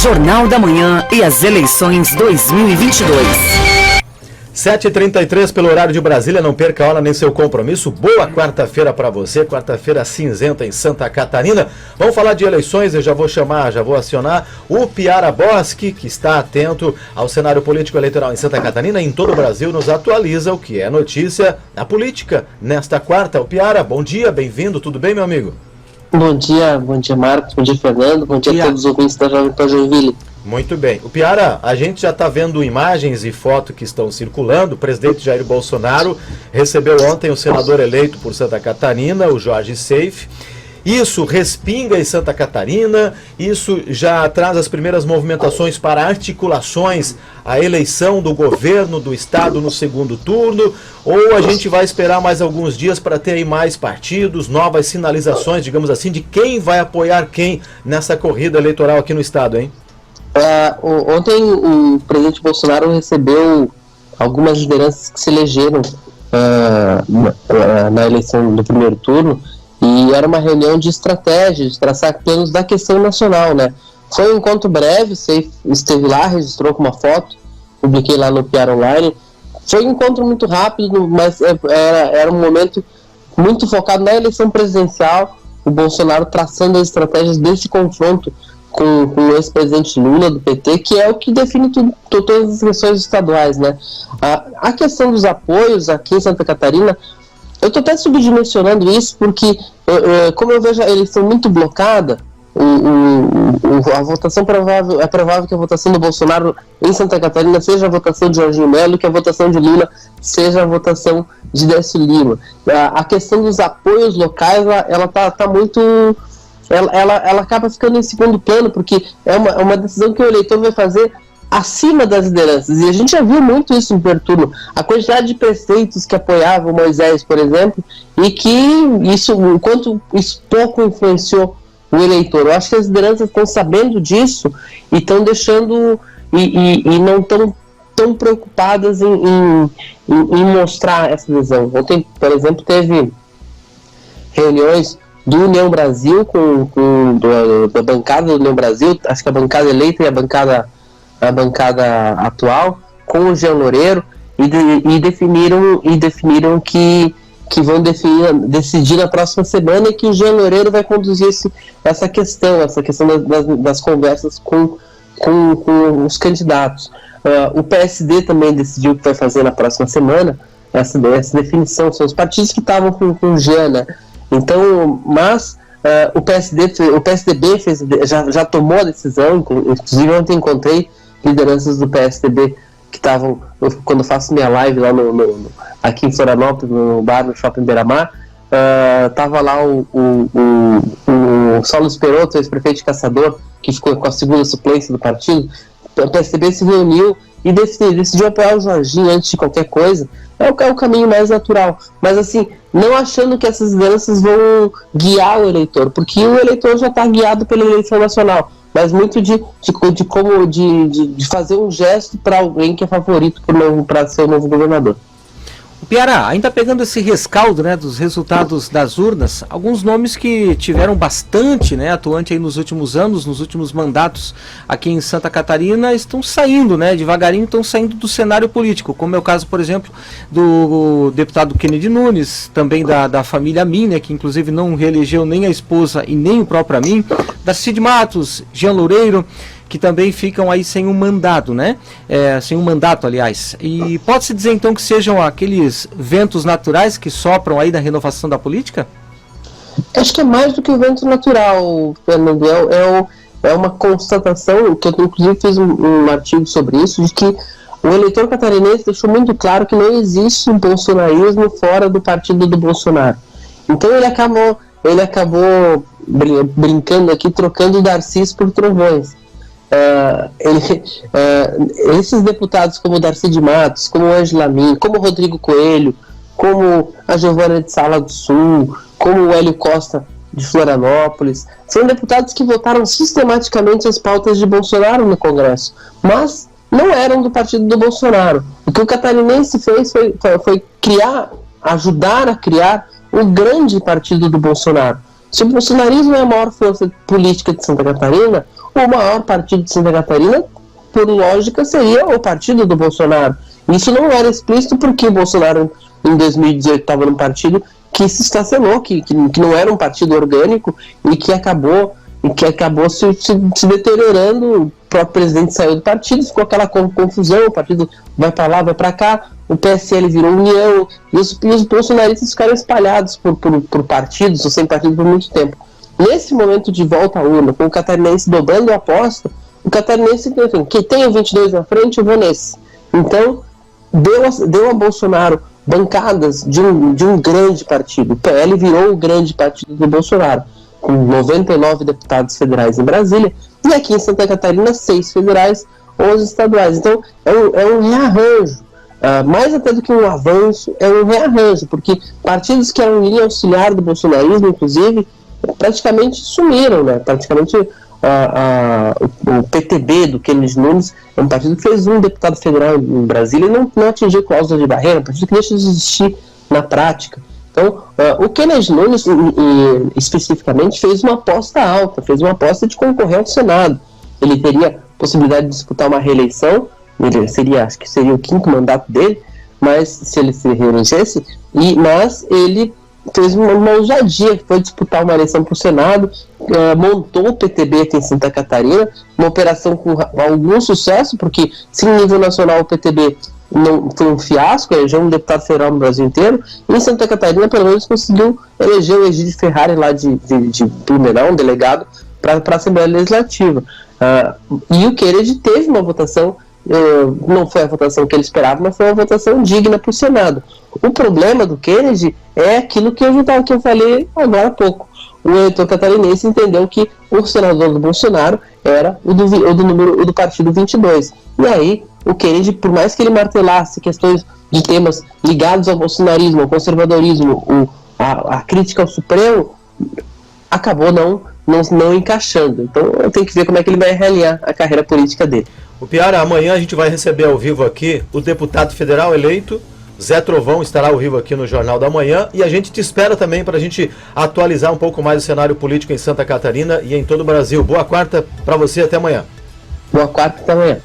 Jornal da Manhã e as eleições 2022. 7h33 pelo horário de Brasília, não perca a hora nem seu compromisso. Boa quarta-feira para você, quarta-feira cinzenta em Santa Catarina. Vamos falar de eleições, eu já vou acionar o Piara Boschi, que está atento ao cenário político eleitoral em Santa Catarina e em todo o Brasil, nos atualiza o que é notícia na política nesta quarta. O Piara, bom dia, bem-vindo, tudo bem, meu amigo? Bom dia Marcos, bom dia Fernando, bom dia a todos os ouvintes da Jovem Pan Joinville. Muito bem. O Piara, a gente já está vendo imagens e fotos que estão circulando. O presidente Jair Bolsonaro recebeu ontem o senador eleito por Santa Catarina, o Jorge Seife. Isso respinga em Santa Catarina, isso já traz as primeiras movimentações para articulações à eleição do governo do estado no segundo turno, ou a gente vai esperar mais alguns dias para ter aí mais partidos, novas sinalizações, digamos assim, de quem vai apoiar quem nessa corrida eleitoral aqui no estado, hein? Ontem o presidente Bolsonaro recebeu algumas lideranças que se elegeram na eleição do primeiro turno, e era uma reunião de estratégia, de traçar planos da questão nacional, né? Foi um encontro breve, você esteve lá, registrou com uma foto, publiquei lá no PR Online. Foi um encontro muito rápido, mas era um momento muito focado na eleição presidencial, o Bolsonaro traçando as estratégias desse confronto com o ex-presidente Lula, do PT, que é o que define todas as eleições estaduais, né? A questão dos apoios aqui em Santa Catarina, eu estou até subdimensionando isso, porque como eu vejo a eleição muito blocada, a votação é provável que a votação do Bolsonaro em Santa Catarina seja a votação de Jorginho Melo, que a votação de Lula seja a votação de Décio Lima. A questão dos apoios locais, ela tá muito... Ela acaba ficando em segundo plano, porque é uma decisão que o eleitor vai fazer acima das lideranças, e a gente já viu muito isso no primeiro turno, a quantidade de prefeitos que apoiavam Moisés, por exemplo, e que o quanto isso pouco influenciou o eleitor. Eu acho que as lideranças estão sabendo disso e estão deixando e não estão tão preocupadas em mostrar essa visão. Ontem, por exemplo, teve reuniões do União Brasil da bancada do União Brasil, acho que a bancada eleita e a bancada atual, com o Jean Loureiro, e definiram que vão decidir na próxima semana, e que o Jean Loureiro vai conduzir essa questão das conversas com os candidatos. O PSD também decidiu o que vai fazer na próxima semana, essa definição. São os partidos que estavam com o Jean, né? Então, mas o PSDB já tomou a decisão, inclusive ontem encontrei lideranças do PSDB que estavam, quando eu faço minha live lá aqui em Florianópolis, no bar, no Shopping Beira-Mar, estava lá o Saulo Esperotto, ex-prefeito de Caçador, que ficou com a segunda suplência do partido. O PSDB se reuniu e decidiu apoiar o Jorginho antes de qualquer coisa. É o caminho mais natural, mas assim, não achando que essas lideranças vão guiar o eleitor, porque o eleitor já está guiado pela eleição nacional, mas muito de fazer um gesto para alguém que é favorito para ser o novo governador. Piara, ainda pegando esse rescaldo, né, dos resultados das urnas, alguns nomes que tiveram bastante, né, atuante aí nos últimos anos, nos últimos mandatos aqui em Santa Catarina, estão saindo, né, devagarinho estão saindo do cenário político, como é o caso, por exemplo, do deputado Kennedy Nunes, também da família Amin, né, que inclusive não reelegeu nem a esposa e nem o próprio Amin, Darcy de Matos, Jean Loureiro, que também ficam aí sem um mandato, né? Sem um mandato, aliás. E pode-se dizer, então, que sejam aqueles ventos naturais que sopram aí da renovação da política? Acho que é mais do que o vento natural, Fernando. É uma constatação, que eu inclusive fiz um artigo sobre isso, de que o eleitor catarinense deixou muito claro que não existe um bolsonarismo fora do partido do Bolsonaro. Então ele acabou brincando aqui, trocando Darcís por trovões. Esses deputados como Darcy de Matos, como o Ângelo Amin, como o Rodrigo Coelho, como a Giovana de Sala do Sul, como o Hélio Costa de Florianópolis, são deputados que votaram sistematicamente as pautas de Bolsonaro no Congresso, mas não eram do partido do Bolsonaro. O que o catarinense fez foi ajudar a criar o grande partido do Bolsonaro. Se o bolsonarismo é a maior força política de Santa Catarina, o maior partido de Santa Catarina, por lógica, seria o partido do Bolsonaro. Isso não era explícito porque o Bolsonaro, em 2018, estava num partido que se estacionou, que não era um partido orgânico e que acabou se deteriorando. O próprio presidente saiu do partido, ficou aquela confusão, o partido vai para lá, vai para cá, o PSL virou União, e os bolsonaristas ficaram espalhados por partidos, ou sem partido por muito tempo. Nesse momento de volta à urna, com o catarinense dobrando a aposta, o catarinense, enfim, que tem o 22 na frente, eu vou nesse. Então, deu a Bolsonaro bancadas de um grande partido. O PL virou o grande partido do Bolsonaro, com 99 deputados federais em Brasília, e aqui em Santa Catarina, 6 federais, 11 estaduais. Então, é um rearranjo. Mais até do que um avanço, é um rearranjo, porque partidos que eram linha auxiliar do bolsonarismo, inclusive, praticamente sumiram, né? Praticamente o PTB do Kennedy Nunes é um partido que fez um deputado federal em Brasília e não atingiu cláusula de barreira, um partido que deixa de existir na prática. Então, o Kennedy Nunes, especificamente, fez uma aposta alta, fez uma aposta de concorrer ao Senado. Ele teria possibilidade de disputar uma reeleição, acho que seria o 5º mandato dele, mas se ele se reelegesse, mas ele fez uma ousadia, que foi disputar uma eleição para o Senado, montou o PTB aqui em Santa Catarina, uma operação com algum sucesso, porque se em nível nacional o PTB não foi um fiasco, elegeu um deputado federal no Brasil inteiro, e em Santa Catarina pelo menos conseguiu eleger o Egídio Ferrari lá de Blumenau, um delegado, para a Assembleia Legislativa. E o Kennedy teve uma votação, não foi a votação que ele esperava, mas foi uma votação digna para o Senado. O problema do Kennedy é aquilo que eu falei agora há pouco. O eleitor catarinense entendeu que o senador do Bolsonaro era o do partido 22. E aí, o Kennedy, por mais que ele martelasse questões de temas ligados ao bolsonarismo, ao conservadorismo, a crítica ao Supremo, acabou não encaixando. Então, eu tenho que ver como é que ele vai realinhar a carreira política dele. O Piara, amanhã a gente vai receber ao vivo aqui o deputado federal eleito, Zé Trovão, estará ao vivo aqui no Jornal da Manhã, e a gente te espera também para a gente atualizar um pouco mais o cenário político em Santa Catarina e em todo o Brasil. Boa quarta para você, até amanhã. Boa quarta, até amanhã.